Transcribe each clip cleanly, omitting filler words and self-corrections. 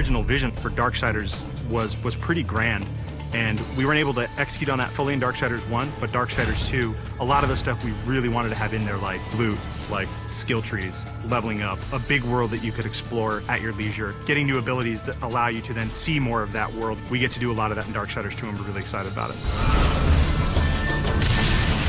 original vision for Darksiders was pretty grand. And we weren't able to execute on that fully in Darksiders 1, but Darksiders 2, a lot of the stuff we really wanted to have in there, like loot, like skill trees, leveling up, a big world that you could explore at your leisure, getting new abilities that allow you to then see more of that world. We get to do a lot of that in Darksiders 2, and we're really excited about it.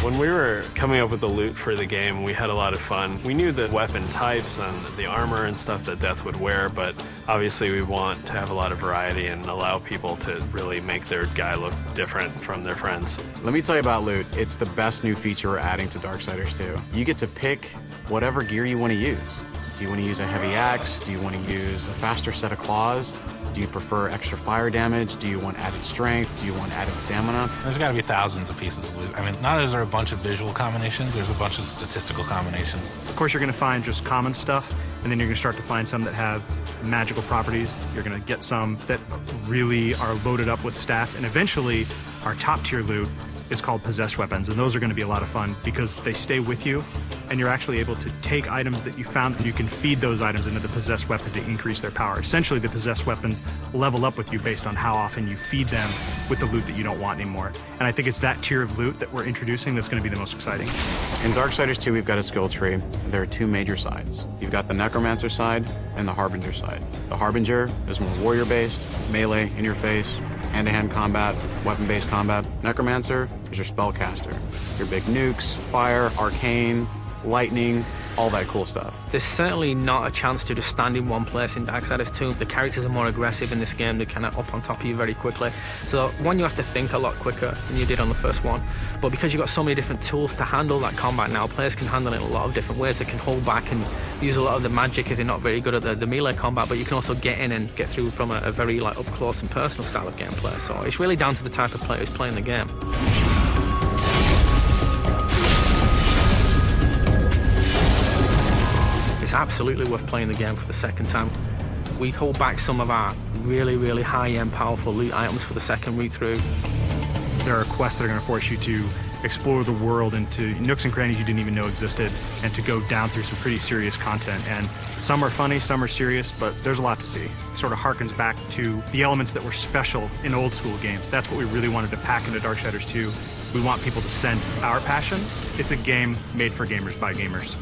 When we were coming up with the loot for the game, we had a lot of fun. We knew the weapon types and the armor and stuff that Death would wear, but obviously we want to have a lot of variety and allow people to really make their guy look different from their friends. Let me tell you about loot. It's the best new feature we're adding to Darksiders 2. You get to pick whatever gear you want to use. Do you want to use a heavy axe? Do you want to use a faster set of claws? Do you prefer extra fire damage? Do you want added strength? Do you want added stamina? There's got to be thousands of pieces of loot. I mean, not only is there a bunch of visual combinations, there's a bunch of statistical combinations. Of course, you're going to find just common stuff, and then you're going to start to find some that have magical properties. You're going to get some that really are loaded up with stats, and eventually, our top-tier loot is called possessed weapons, and those are going to be a lot of fun because they stay with you, and you're actually able to take items that you found, and you can feed those items into the possessed weapon to increase their power. Essentially, the possessed weapons level up with you based on how often you feed them with the loot that you don't want anymore. And I think it's that tier of loot that we're introducing that's going to be the most exciting. In Darksiders 2, we've got a skill tree. There are two major sides. You've got the Necromancer side and the Harbinger side. The Harbinger is more warrior-based, melee, in-your-face, hand-to-hand combat, weapon-based combat. Necromancer is your spellcaster. Your big nukes, fire, arcane, lightning, all that cool stuff. There's certainly not a chance to just stand in one place in Darksiders 2. The characters are more aggressive in this game. They're kind of up on top of you very quickly. So one, you have to think a lot quicker than you did on the first one. But because you've got so many different tools to handle that combat now, players can handle it in a lot of different ways. They can hold back and use a lot of the magic if they're not very good at the melee combat, but you can also get in and get through from a very up close and personal style of gameplay. So it's really down to the type of player who's playing the game. It's absolutely worth playing the game for the second time. We hold back some of our really high-end powerful loot items for the second read-through. There are quests that are going to force you to explore the world into nooks and crannies you didn't even know existed, and to go down through some pretty serious content. And some are funny, some are serious, but there's a lot to see. It sort of harkens back to the elements that were special in old school games. That's what we really wanted to pack into Darksiders 2. We want people to sense our passion. It's a game made for gamers by gamers.